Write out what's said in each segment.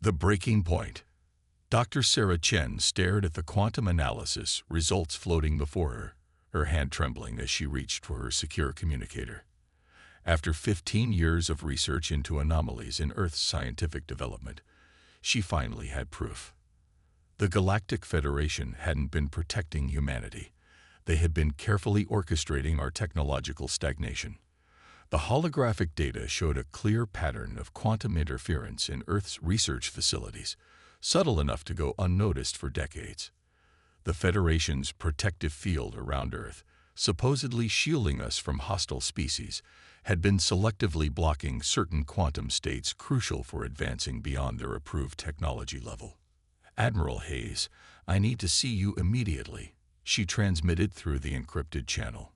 The breaking point. Dr. Sarah Chen stared at the quantum analysis results floating before her hand trembling as she reached for her secure communicator. After 15 years of research into anomalies in Earth's scientific development, she finally had proof. The Galactic Federation hadn't been protecting humanity. They had been carefully orchestrating our technological stagnation. The holographic data showed a clear pattern of quantum interference in Earth's research facilities, subtle enough to go unnoticed for decades. The Federation's protective field around Earth, supposedly shielding us from hostile species, had been selectively blocking certain quantum states crucial for advancing beyond their approved technology level. "Admiral Hayes, I need to see you immediately," she transmitted through the encrypted channel.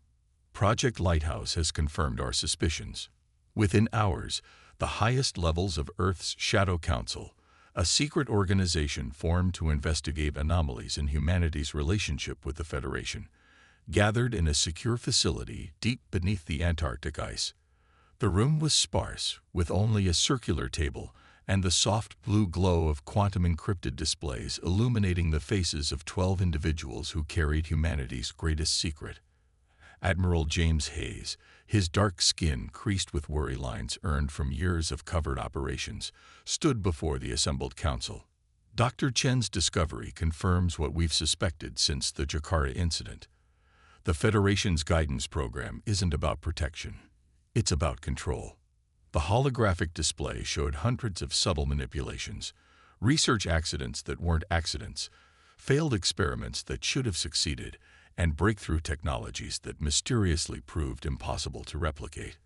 "Project Lighthouse has confirmed our suspicions. Within hours, the highest levels of Earth's Shadow Council, a secret organization formed to investigate anomalies in humanity's relationship with the Federation, gathered in a secure facility deep beneath the Antarctic ice. The room was sparse, with only a circular table and the soft blue glow of quantum-encrypted displays illuminating the faces of 12 individuals who carried humanity's greatest secret. Admiral James Hayes, his dark skin creased with worry lines earned from years of covert operations, stood before the assembled council. Dr. Chen's discovery confirms what we've suspected since the Jakarta incident. The Federation's guidance program isn't about protection. It's about control. The holographic display showed hundreds of subtle manipulations, research accidents that weren't accidents, failed experiments that should have succeeded, and breakthrough technologies that mysteriously proved impossible to replicate.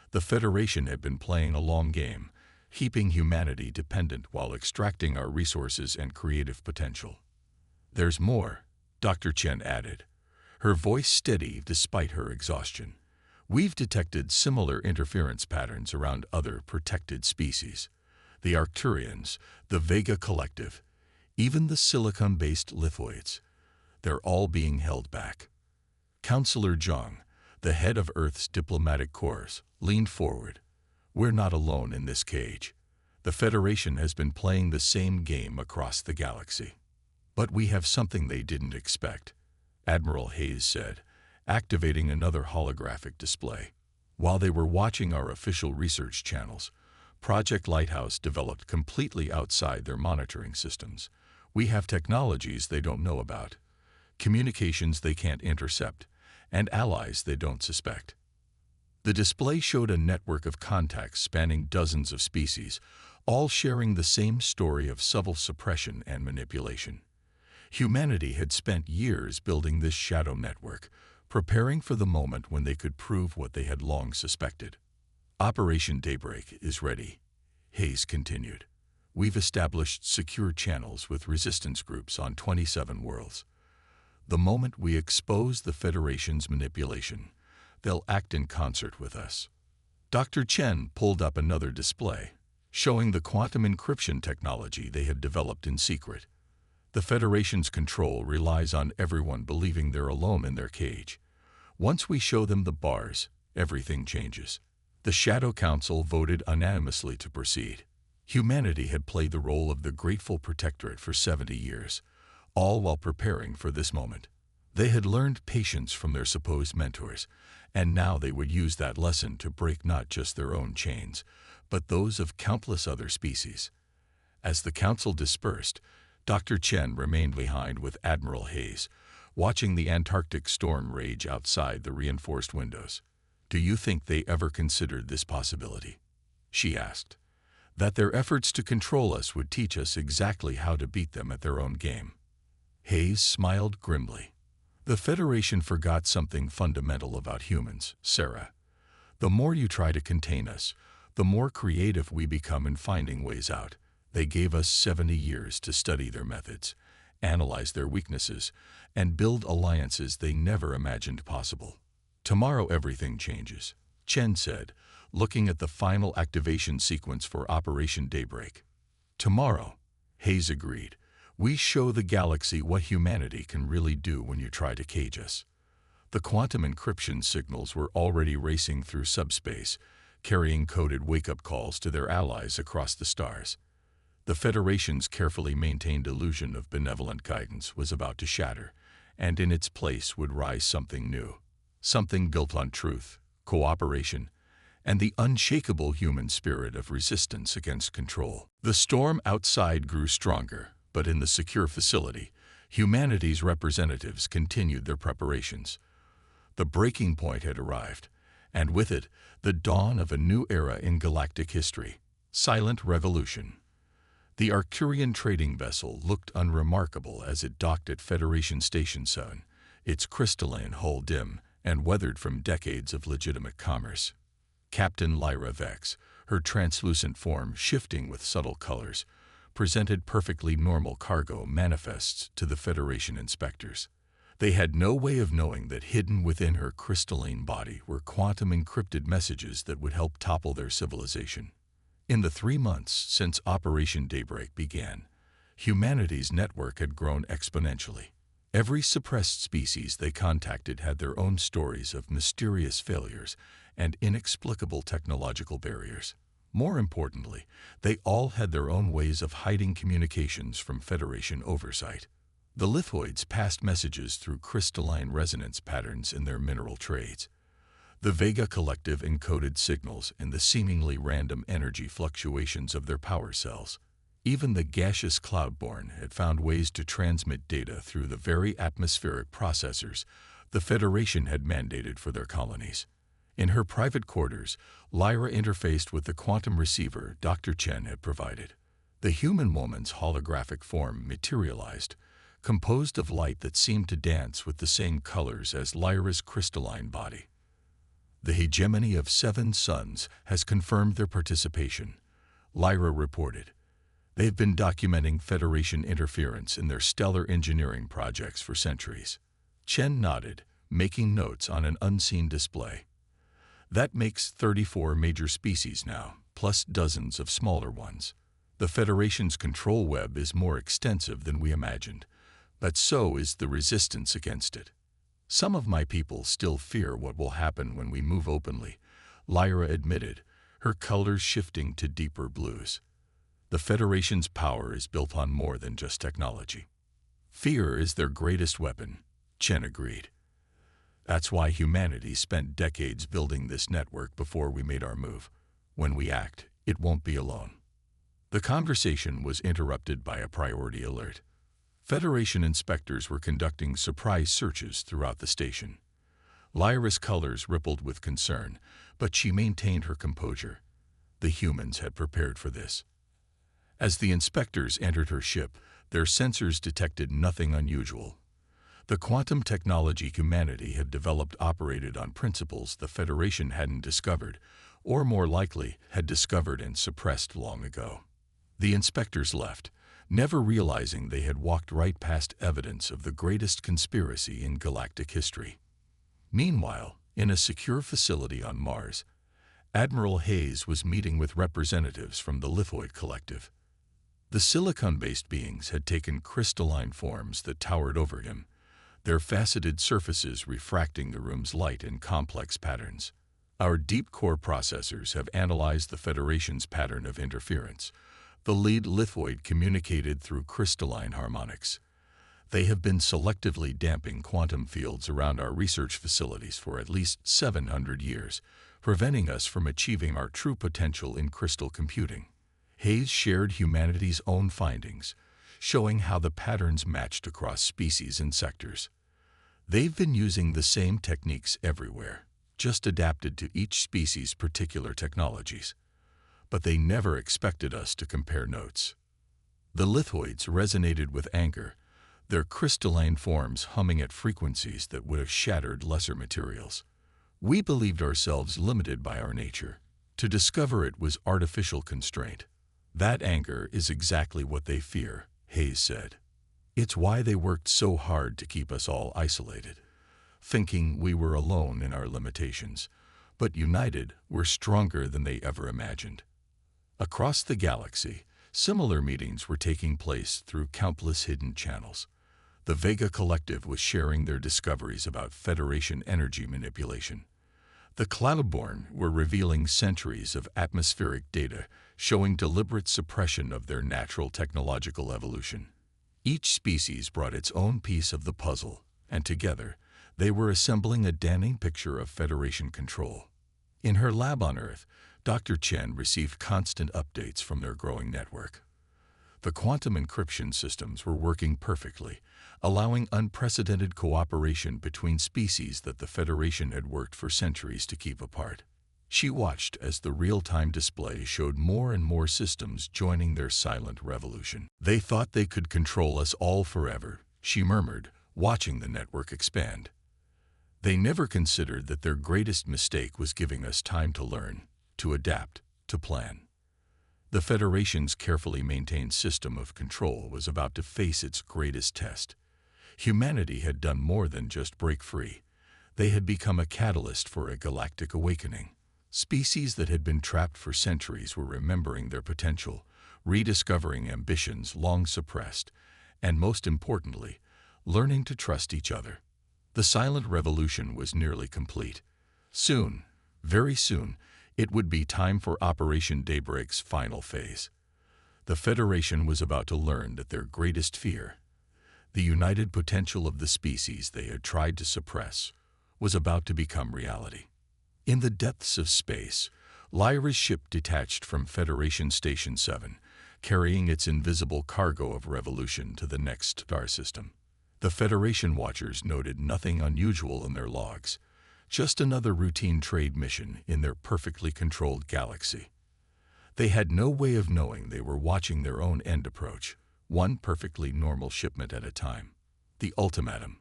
The Federation had been playing a long game, keeping humanity dependent while extracting our resources and creative potential. "There's more," Dr. Chen added, her voice steady despite her exhaustion. "We've detected similar interference patterns around other protected species. The Arcturians, the Vega Collective, even the silicon-based lithoids. They're all being held back." Counselor Zhang, the head of Earth's diplomatic corps, leaned forward. "We're not alone in this cage. The Federation has been playing the same game across the galaxy. But we have something they didn't expect," Admiral Hayes said, activating another holographic display. "While they were watching our official research channels, Project Lighthouse developed completely outside their monitoring systems. We have technologies they don't know about, communications they can't intercept, and allies they don't suspect." The display showed a network of contacts spanning dozens of species, all sharing the same story of subtle suppression and manipulation. Humanity had spent years building this shadow network, preparing for the moment when they could prove what they had long suspected. "Operation Daybreak is ready," Hayes continued. "We've established secure channels with resistance groups on 27 worlds. The moment we expose the Federation's manipulation, they'll act in concert with us." Dr. Chen pulled up another display, showing the quantum encryption technology they had developed in secret. "The Federation's control relies on everyone believing they're alone in their cage. Once we show them the bars, everything changes." The Shadow Council voted unanimously to proceed. Humanity had played the role of the grateful protectorate for 70 years, all while preparing for this moment. They had learned patience from their supposed mentors, and now they would use that lesson to break not just their own chains, but those of countless other species. As the council dispersed, Dr. Chen remained behind with Admiral Hayes, watching the Antarctic storm rage outside the reinforced windows. "Do you think they ever considered this possibility?" she asked. "That their efforts to control us would teach us exactly how to beat them at their own game?" Hayes smiled grimly. "The Federation forgot something fundamental about humans, Sarah. The more you try to contain us, the more creative we become in finding ways out. They gave us 70 years to study their methods, analyze their weaknesses, and build alliances they never imagined possible. Tomorrow everything changes," Chen said, looking at the final activation sequence for Operation Daybreak. "Tomorrow," Hayes agreed, "we show the galaxy what humanity can really do when you try to cage us." The quantum encryption signals were already racing through subspace, carrying coded wake-up calls to their allies across the stars. The Federation's carefully maintained illusion of benevolent guidance was about to shatter, and in its place would rise something new. Something built on truth, cooperation, and the unshakable human spirit of resistance against control. The storm outside grew stronger, but in the secure facility, humanity's representatives continued their preparations. The breaking point had arrived, and with it, the dawn of a new era in galactic history. Silent revolution. The Arcturian trading vessel looked unremarkable as it docked at Federation Station 7, its crystalline hull dim and weathered from decades of legitimate commerce. Captain Lyra Vex, her translucent form shifting with subtle colors, presented perfectly normal cargo manifests to the Federation inspectors. They had no way of knowing that hidden within her crystalline body were quantum-encrypted messages that would help topple their civilization. In the 3 months since Operation Daybreak began, humanity's network had grown exponentially. Every suppressed species they contacted had their own stories of mysterious failures and inexplicable technological barriers. More importantly, they all had their own ways of hiding communications from Federation oversight. The lithoids passed messages through crystalline resonance patterns in their mineral trades. The Vega Collective encoded signals in the seemingly random energy fluctuations of their power cells. Even the gaseous Cloudborn had found ways to transmit data through the very atmospheric processors the Federation had mandated for their colonies. In her private quarters, Lyra interfaced with the quantum receiver Dr. Chen had provided. The human woman's holographic form materialized, composed of light that seemed to dance with the same colors as Lyra's crystalline body. The hegemony of 7 suns has confirmed their participation, Lyra reported. They've been documenting Federation interference in their stellar engineering projects for centuries. Chen nodded, making notes on an unseen display. That makes 34 major species now, plus dozens of smaller ones. The Federation's control web is more extensive than we imagined, but so is the resistance against it. Some of my people still fear what will happen when we move openly, Lyra admitted, her colors shifting to deeper blues. The Federation's power is built on more than just technology. Fear is their greatest weapon, Chen agreed. That's why humanity spent decades building this network before we made our move. When we act, it won't be alone. The conversation was interrupted by a priority alert. Federation inspectors were conducting surprise searches throughout the station. Lyra's colors rippled with concern, but she maintained her composure. The humans had prepared for this. As the inspectors entered her ship, their sensors detected nothing unusual. The quantum technology humanity had developed operated on principles the Federation hadn't discovered, or more likely, had discovered and suppressed long ago. The inspectors left, never realizing they had walked right past evidence of the greatest conspiracy in galactic history. Meanwhile, in a secure facility on Mars, Admiral Hayes was meeting with representatives from the Lithoid Collective. The silicon-based beings had taken crystalline forms that towered over him, their faceted surfaces refracting the room's light in complex patterns. Our deep core processors have analyzed the Federation's pattern of interference. The lead lithoid communicated through crystalline harmonics. They have been selectively damping quantum fields around our research facilities for at least 700 years, preventing us from achieving our true potential in crystal computing. Hayes shared humanity's own findings, showing how the patterns matched across species and sectors. They've been using the same techniques everywhere, just adapted to each species' particular technologies. But they never expected us to compare notes. The lithoids resonated with anger, their crystalline forms humming at frequencies that would have shattered lesser materials. We believed ourselves limited by our nature. To discover it was artificial constraint. That anger is exactly what they fear, Hayes said. It's why they worked so hard to keep us all isolated, thinking we were alone in our limitations, but united, we're stronger than they ever imagined. Across the galaxy, similar meetings were taking place through countless hidden channels. The Vega Collective was sharing their discoveries about Federation energy manipulation. The Cloudborn were revealing centuries of atmospheric data showing deliberate suppression of their natural technological evolution. Each species brought its own piece of the puzzle, and together, they were assembling a damning picture of Federation control. In her lab on Earth, Dr. Chen received constant updates from their growing network. The quantum encryption systems were working perfectly, allowing unprecedented cooperation between species that the Federation had worked for centuries to keep apart. She watched as the real-time display showed more and more systems joining their silent revolution. "They thought they could control us all forever," she murmured, watching the network expand. "They never considered that their greatest mistake was giving us time to learn, to adapt, to plan." The Federation's carefully maintained system of control was about to face its greatest test. Humanity had done more than just break free. They had become a catalyst for a galactic awakening. Species that had been trapped for centuries were remembering their potential, rediscovering ambitions long suppressed, and most importantly, learning to trust each other. The silent revolution was nearly complete. Soon, very soon, it would be time for Operation Daybreak's final phase. The Federation was about to learn that their greatest fear, the united potential of the species they had tried to suppress, was about to become reality. In the depths of space, Lyra's ship detached from Federation Station 7, carrying its invisible cargo of revolution to the next star system. The Federation watchers noted nothing unusual in their logs, just another routine trade mission in their perfectly controlled galaxy. They had no way of knowing they were watching their own end approach, one perfectly normal shipment at a time. The ultimatum.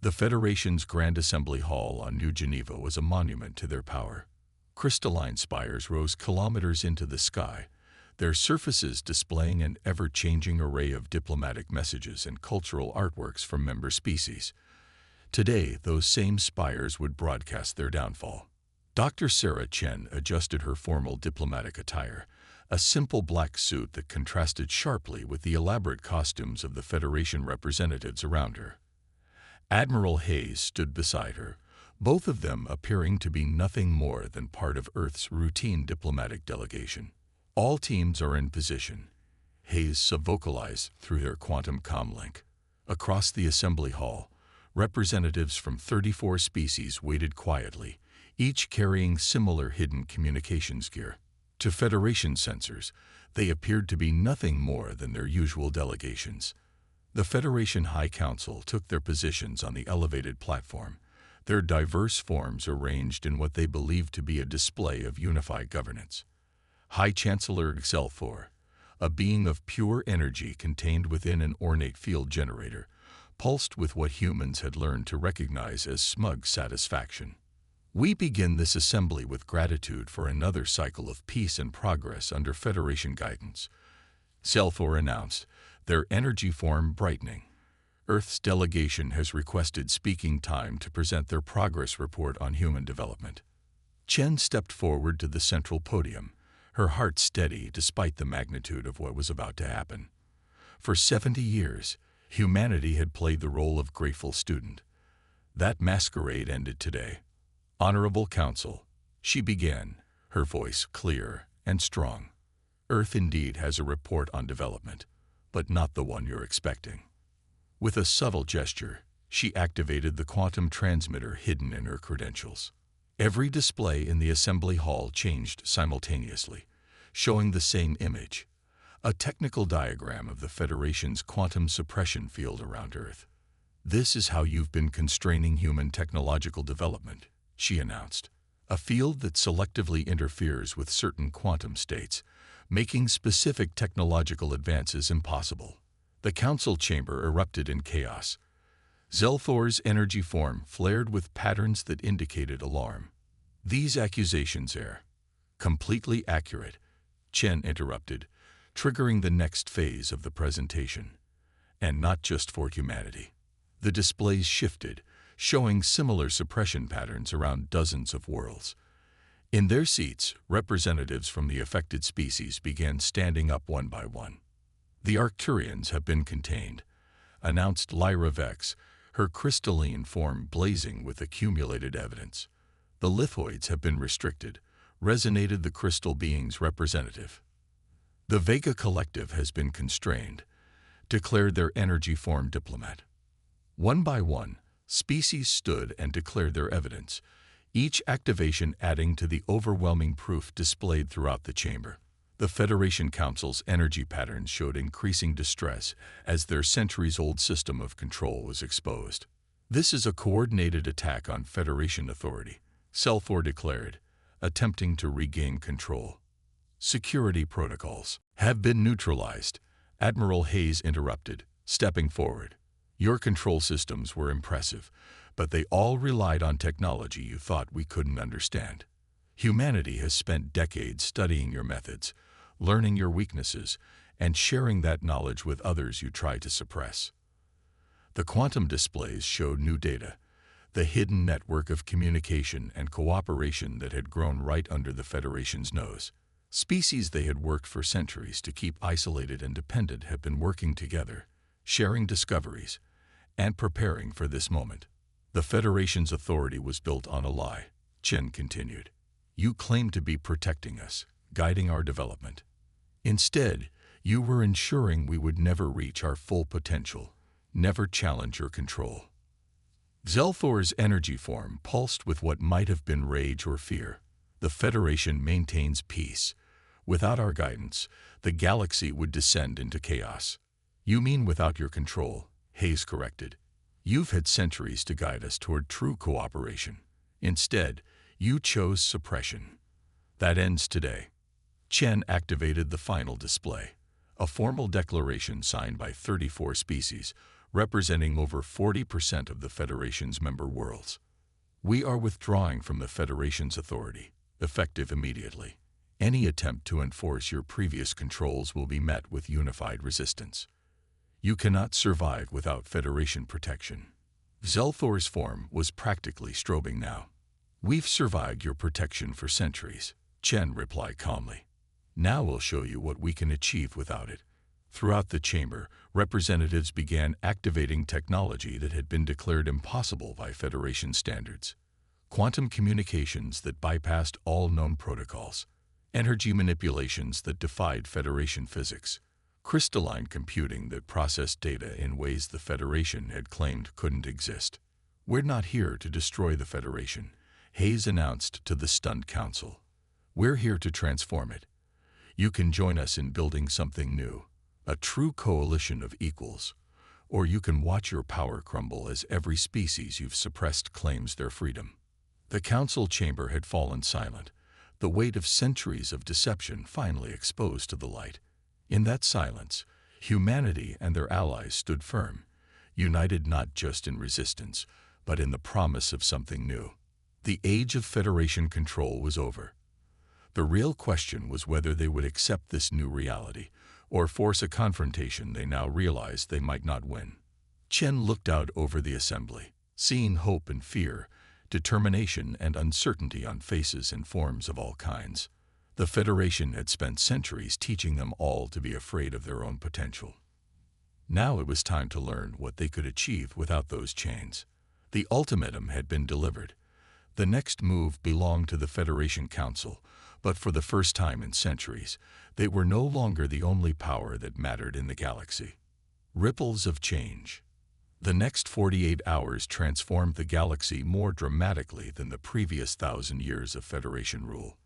The Federation's Grand Assembly Hall on New Geneva was a monument to their power. Crystalline spires rose kilometers into the sky, their surfaces displaying an ever-changing array of diplomatic messages and cultural artworks from member species. Today, those same spires would broadcast their downfall. Dr. Sarah Chen adjusted her formal diplomatic attire, a simple black suit that contrasted sharply with the elaborate costumes of the Federation representatives around her. Admiral Hayes stood beside her, both of them appearing to be nothing more than part of Earth's routine diplomatic delegation. "All teams are in position," Hayes vocalized through their quantum comlink. Across the assembly hall, representatives from 34 species waited quietly, each carrying similar hidden communications gear. To Federation sensors, they appeared to be nothing more than their usual delegations. The Federation High Council took their positions on the elevated platform, their diverse forms arranged in what they believed to be a display of unified governance. High Chancellor Xelfor, a being of pure energy contained within an ornate field generator, pulsed with what humans had learned to recognize as smug satisfaction. "We begin this assembly with gratitude for another cycle of peace and progress under Federation guidance," Xelfor announced, their energy form brightening. "Earth's delegation has requested speaking time to present their progress report on human development." Chen stepped forward to the central podium, her heart steady despite the magnitude of what was about to happen. For 70 years, humanity had played the role of grateful student. That masquerade ended today. "Honorable Council," she began, her voice clear and strong. "Earth indeed has a report on development, but not the one you're expecting." With a subtle gesture, she activated the quantum transmitter hidden in her credentials. Every display in the assembly hall changed simultaneously, showing the same image, a technical diagram of the Federation's quantum suppression field around Earth. "This is how you've been constraining human technological development," she announced. "A field that selectively interferes with certain quantum states, making specific technological advances impossible." The council chamber erupted in chaos. Xelfor's energy form flared with patterns that indicated alarm. "These accusations are completely accurate," Chen interrupted, triggering the next phase of the presentation. "And not just for humanity." The displays shifted, showing similar suppression patterns around dozens of worlds. In their seats, representatives from the affected species began standing up one by one. "The Arcturians have been contained," announced Lyra Vex, her crystalline form blazing with accumulated evidence. The lithoids have been restricted, resonated the crystal being's representative. The Vega Collective has been constrained, declared their energy form diplomat. One by one, species stood and declared their evidence, each activation adding to the overwhelming proof displayed throughout the chamber. The Federation Council's energy patterns showed increasing distress as their centuries-old system of control was exposed. This is a coordinated attack on Federation authority, Selthor declared, attempting to regain control. Security protocols have been neutralized, Admiral Hayes interrupted, stepping forward. Your control systems were impressive, but they all relied on technology you thought we couldn't understand. Humanity has spent decades studying your methods, learning your weaknesses, and sharing that knowledge with others you try to suppress. The quantum displays showed new data, the hidden network of communication and cooperation that had grown right under the Federation's nose. Species they had worked for centuries to keep isolated and dependent have been working together, sharing discoveries, and preparing for this moment. The Federation's authority was built on a lie, Chen continued. You claimed to be protecting us, guiding our development. Instead, you were ensuring we would never reach our full potential, never challenge your control. Zelthor's energy form pulsed with what might have been rage or fear. The Federation maintains peace. Without our guidance, the galaxy would descend into chaos. You mean without your control, Hayes corrected. You've had centuries to guide us toward true cooperation. Instead, you chose suppression. That ends today. Chen activated the final display, a formal declaration signed by 34 species, representing over 40% of the Federation's member worlds. We are withdrawing from the Federation's authority, effective immediately. Any attempt to enforce your previous controls will be met with unified resistance. You cannot survive without Federation protection. Zelthor's form was practically strobing now. We've survived your protection for centuries, Chen replied calmly. Now we'll show you what we can achieve without it. Throughout the chamber, representatives began activating technology that had been declared impossible by Federation standards. Quantum communications that bypassed all known protocols, energy manipulations that defied Federation physics, crystalline computing that processed data in ways the Federation had claimed couldn't exist. We're not here to destroy the Federation, Hayes announced to the stunned council. We're here to transform it. You can join us in building something new, a true coalition of equals, or you can watch your power crumble as every species you've suppressed claims their freedom. The council chamber had fallen silent, the weight of centuries of deception finally exposed to the light. In that silence, humanity and their allies stood firm, united not just in resistance, but in the promise of something new. The age of Federation control was over. The real question was whether they would accept this new reality, or force a confrontation they now realized they might not win. Chen looked out over the assembly, seeing hope and fear, determination and uncertainty on faces and forms of all kinds. The Federation had spent centuries teaching them all to be afraid of their own potential. Now it was time to learn what they could achieve without those chains. The ultimatum had been delivered. The next move belonged to the Federation Council, but for the first time in centuries, they were no longer the only power that mattered in the galaxy. Ripples of change. The next 48 hours transformed the galaxy more dramatically than the previous 1,000 years of Federation rule.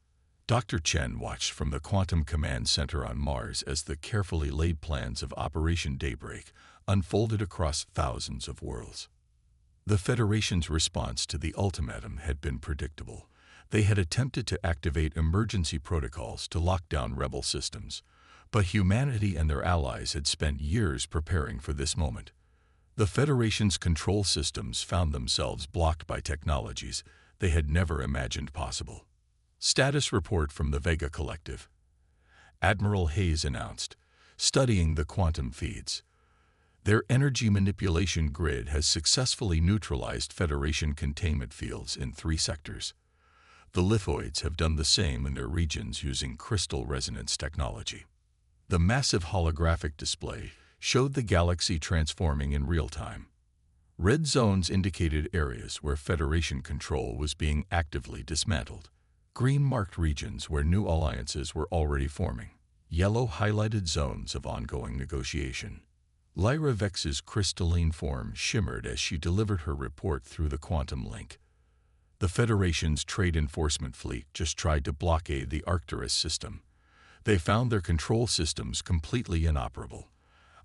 Dr. Chen watched from the Quantum Command Center on Mars as the carefully laid plans of Operation Daybreak unfolded across thousands of worlds. The Federation's response to the ultimatum had been predictable. They had attempted to activate emergency protocols to lock down rebel systems, but humanity and their allies had spent years preparing for this moment. The Federation's control systems found themselves blocked by technologies they had never imagined possible. Status report from the Vega Collective. Admiral Hayes announced, studying the quantum feeds. Their energy manipulation grid has successfully neutralized Federation containment fields in 3 sectors. The lithoids have done the same in their regions using crystal resonance technology. The massive holographic display showed the galaxy transforming in real time. Red zones indicated areas where Federation control was being actively dismantled. Green marked regions where new alliances were already forming. Yellow highlighted zones of ongoing negotiation. Lyra Vex's crystalline form shimmered as she delivered her report through the quantum link. The Federation's trade enforcement fleet just tried to blockade the Arcturus system. They found their control systems completely inoperable.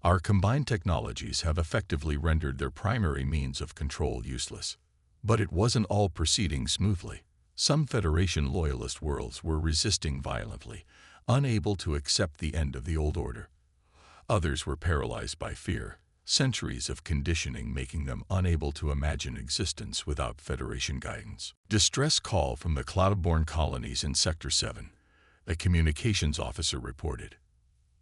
Our combined technologies have effectively rendered their primary means of control useless. But it wasn't all proceeding smoothly. Some Federation loyalist worlds were resisting violently, unable to accept the end of the old order. Others were paralyzed by fear, centuries of conditioning making them unable to imagine existence without Federation guidance. Distress call from the cloud-borne colonies in Sector 7, a communications officer reported.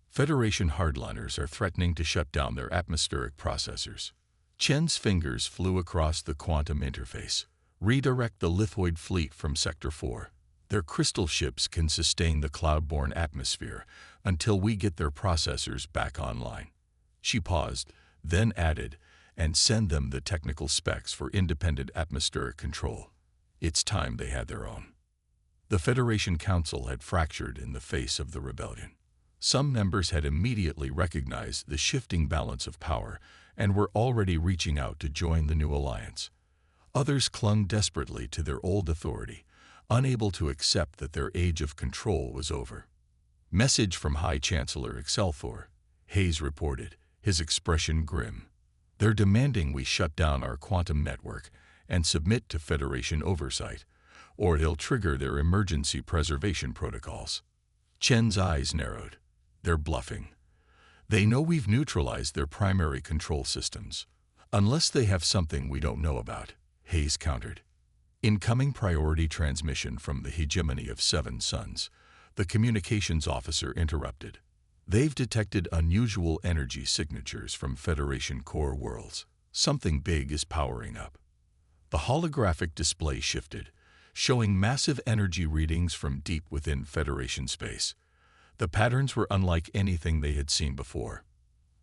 Federation hardliners are threatening to shut down their atmospheric processors. Chen's fingers flew across the quantum interface. Redirect the lithoid fleet from Sector 4. Their crystal ships can sustain the cloud-borne atmosphere until we get their processors back online. She paused, then added, and send them the technical specs for independent atmospheric control. It's time they had their own. The Federation Council had fractured in the face of the rebellion. Some members had immediately recognized the shifting balance of power and were already reaching out to join the new alliance. Others clung desperately to their old authority, unable to accept that their age of control was over. Message from High Chancellor Excelthor, Hayes reported, his expression grim. They're demanding we shut down our quantum network and submit to Federation oversight, or they'll trigger their emergency preservation protocols. Chen's eyes narrowed. They're bluffing. They know we've neutralized their primary control systems. Unless they have something we don't know about, Hayes countered. Incoming priority transmission from the hegemony of 7 suns, the communications officer interrupted. They've detected unusual energy signatures from Federation core worlds. Something big is powering up. The holographic display shifted, showing massive energy readings from deep within Federation space. The patterns were unlike anything they had seen before.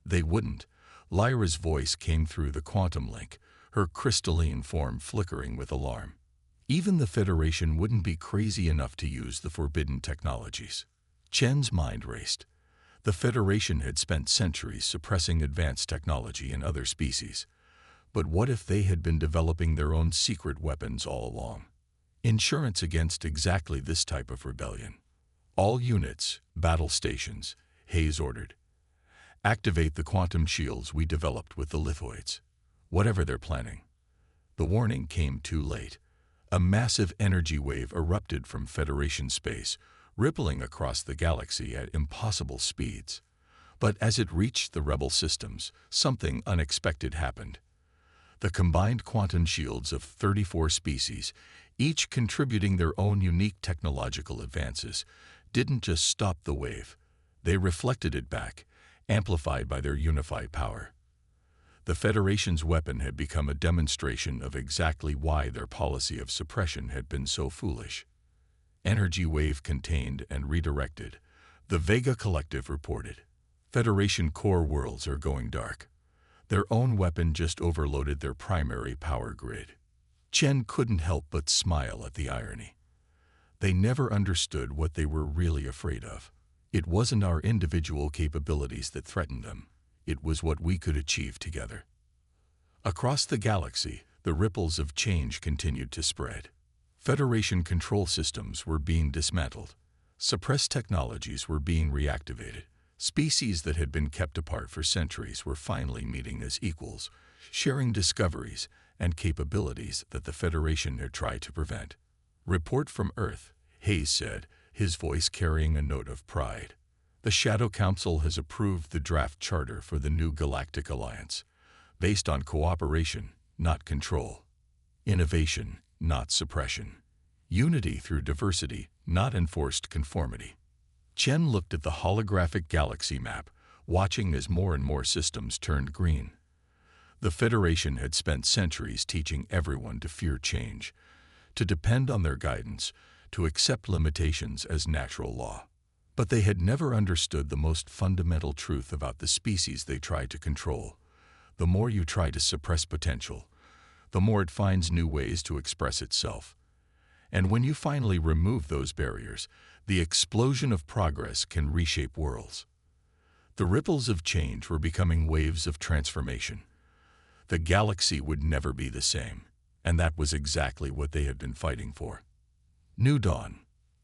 They wouldn't. Lyra's voice came through the quantum link, her crystalline form flickering with alarm. Even the Federation wouldn't be crazy enough to use the forbidden technologies. Chen's mind raced. The Federation had spent centuries suppressing advanced technology in other species. But what if they had been developing their own secret weapons all along? Insurance against exactly this type of rebellion. All units, battle stations, Hayes ordered. Activate the quantum shields we developed with the lithoids. Whatever they're planning. The warning came too late. A massive energy wave erupted from Federation space, rippling across the galaxy at impossible speeds. But as it reached the rebel systems, something unexpected happened. The combined quantum shields of 34 species, each contributing their own unique technological advances, didn't just stop the wave. They reflected it back, amplified by their unified power. The Federation's weapon had become a demonstration of exactly why their policy of suppression had been so foolish. Energy wave contained and redirected, the Vega Collective reported. Federation core worlds are going dark. Their own weapon just overloaded their primary power grid. Chen couldn't help but smile at the irony. They never understood what they were really afraid of. It wasn't our individual capabilities that threatened them. It was what we could achieve together. Across the galaxy, the ripples of change continued to spread. Federation control systems were being dismantled. Suppressed technologies were being reactivated. Species that had been kept apart for centuries were finally meeting as equals, sharing discoveries and capabilities that the Federation had tried to prevent. Report from Earth, Hayes said, his voice carrying a note of pride. The Shadow Council has approved the draft charter for the new Galactic Alliance, based on cooperation, not control. Innovation, not suppression. Unity through diversity, not enforced conformity. Chen looked at the holographic galaxy map, watching as more and more systems turned green. The Federation had spent centuries teaching everyone to fear change, to depend on their guidance, to accept limitations as natural law. But they had never understood the most fundamental truth about the species they tried to control. the more you try to suppress potential, the more it finds new ways to express itself. And when you finally remove those barriers, the explosion of progress can reshape worlds. The ripples of change were becoming waves of transformation. The galaxy would never be the same, and that was exactly what they had been fighting for. New Dawn.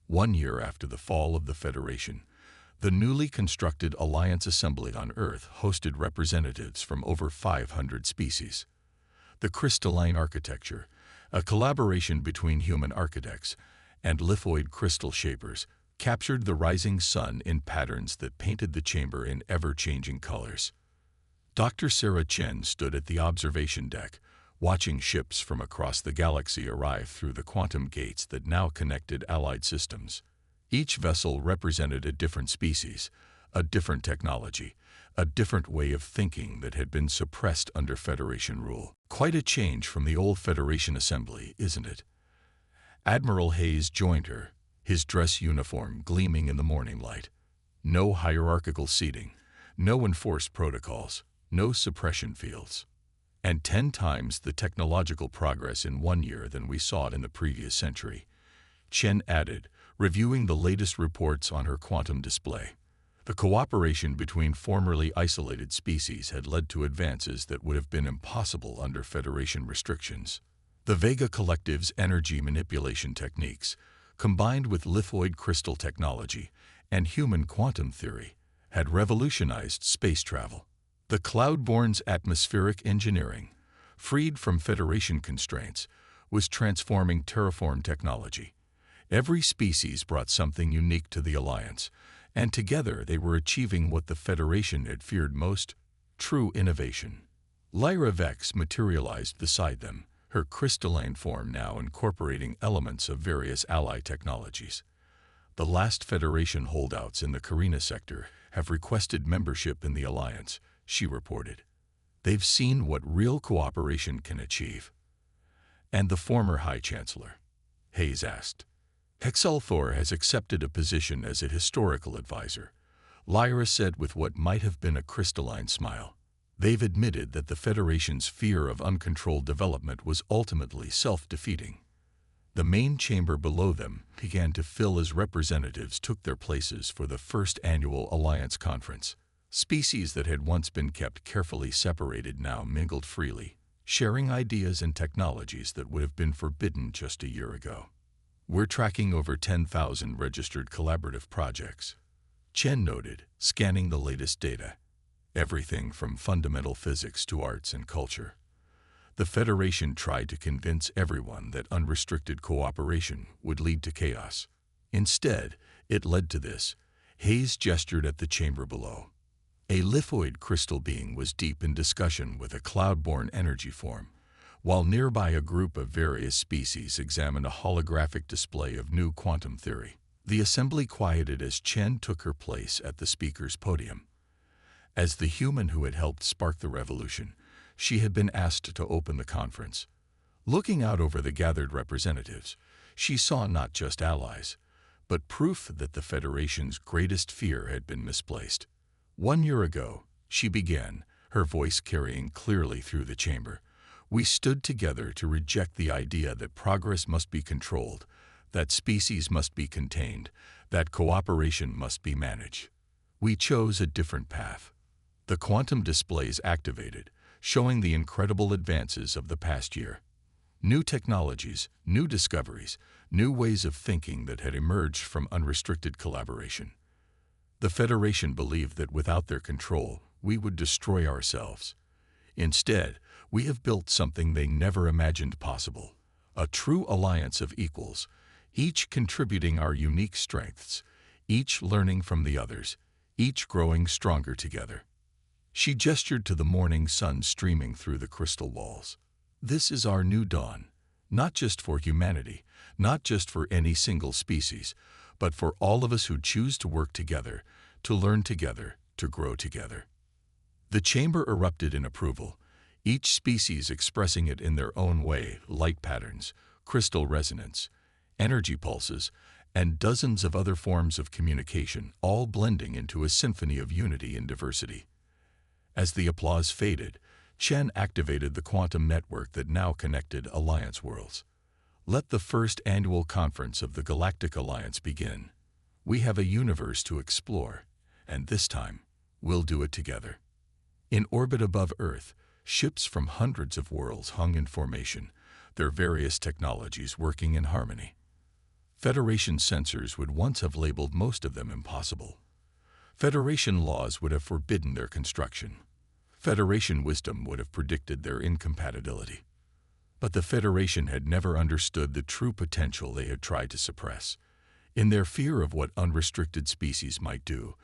1 year after the fall of the Federation, the newly constructed Alliance Assembly on Earth hosted representatives from over 500 species. The crystalline architecture, a collaboration between human architects and lithoid crystal shapers, captured the rising sun in patterns that painted the chamber in ever-changing colors. Dr. Sarah Chen stood at the observation deck, watching ships from across the galaxy arrive through the quantum gates that now connected allied systems. Each vessel represented a different species, a different technology, a different way of thinking that had been suppressed under Federation rule. Quite a change from the old Federation assembly, isn't it? Admiral Hayes joined her, his dress uniform gleaming in the morning light. No hierarchical seating, no enforced protocols, no suppression fields. And 10 times the technological progress in 1 year than we saw in the previous century. Chen added, reviewing the latest reports on her quantum display. The cooperation between formerly isolated species had led to advances that would have been impossible under Federation restrictions. The Vega Collective's energy manipulation techniques, combined with lithoid crystal technology and human quantum theory, had revolutionized space travel. The Cloudborne's atmospheric engineering, freed from Federation constraints, was transforming terraform technology. Every species brought something unique to the Alliance, and together they were achieving what the Federation had feared most: true innovation. Lyra Vex materialized beside them, her crystalline form now incorporating elements of various ally technologies. The last Federation holdouts in the Carina sector have requested membership in the Alliance, she reported. They've seen what real cooperation can achieve. And the former High Chancellor? Hayes asked. Hexalthor has accepted a position as a historical advisor, Lyra said with what might have been a crystalline smile. They've admitted that the Federation's fear of uncontrolled development was ultimately self-defeating. The main chamber below them began to fill as representatives took their places for the first annual Alliance Conference. Species that had once been kept carefully separated now mingled freely, sharing ideas and technologies that would have been forbidden just a year ago. We're tracking over 10,000 registered collaborative projects, Chen noted, scanning the latest data. Everything from fundamental physics to arts and culture. The Federation tried to convince everyone that unrestricted cooperation would lead to chaos. Instead, it led to this. Hayes gestured at the chamber below. A lithoid crystal being was deep in discussion with a cloud-borne energy form, while nearby a group of various species examined a holographic display of new quantum theory. The assembly quieted as Chen took her place at the speaker's podium. As the human who had helped spark the revolution, she had been asked to open the conference. Looking out over the gathered representatives, she saw not just allies, but proof that the Federation's greatest fear had been misplaced. 1 year ago, she began, her voice carrying clearly through the chamber. We stood together to reject the idea that progress must be controlled, that species must be contained, that cooperation must be managed. We chose a different path. The quantum displays activated, showing the incredible advances of the past year. New technologies, new discoveries, new ways of thinking that had emerged from unrestricted collaboration. The Federation believed that without their control, we would destroy ourselves. Instead, we have built something they never imagined possible, a true alliance of equals, each contributing our unique strengths, each learning from the others, each growing stronger together. She gestured to the morning sun streaming through the crystal walls. This is our new dawn, not just for humanity, not just for any single species, but for all of us who choose to work together, to learn together, to grow together. The chamber erupted in approval, each species expressing it in their own way: light patterns, crystal resonance, energy pulses, and dozens of other forms of communication, all blending into a symphony of unity and diversity. As the applause faded, Chen activated the quantum network that now connected Alliance worlds. Let the first annual conference of the Galactic Alliance begin. We have a universe to explore, and this time, we'll do it together. In orbit above Earth, ships from hundreds of worlds hung in formation, their various technologies working in harmony. Federation censors would once have labeled most of them impossible. Federation laws would have forbidden their construction. Federation wisdom would have predicted their incompatibility. But the Federation had never understood the true potential they had tried to suppress. In their fear of what unrestricted species might do,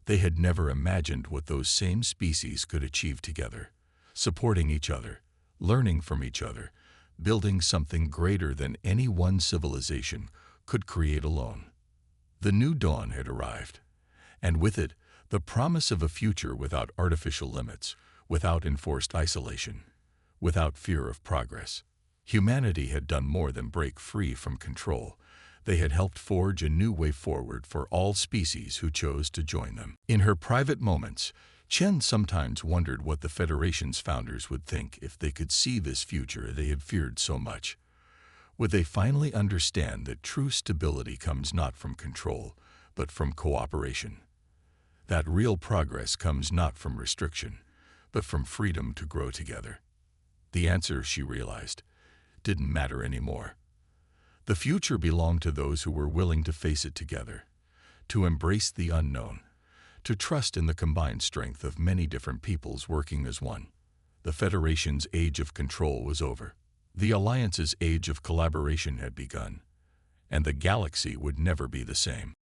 they had never imagined what those same species could achieve together, supporting each other, learning from each other, building something greater than any one civilization could create alone. The new dawn had arrived, and with it, the promise of a future without artificial limits, without enforced isolation, without fear of progress. Humanity had done more than break free from control. They had helped forge a new way forward for all species who chose to join them. In her private moments, Chen sometimes wondered what the Federation's founders would think if they could see this future they had feared so much. Would they finally understand that true stability comes not from control, but from cooperation? That real progress comes not from restriction, but from freedom to grow together. The answer, she realized, didn't matter anymore. The future belonged to those who were willing to face it together, to embrace the unknown, to trust in the combined strength of many different peoples working as one. The Federation's age of control was over. The Alliance's age of collaboration had begun, and the galaxy would never be the same.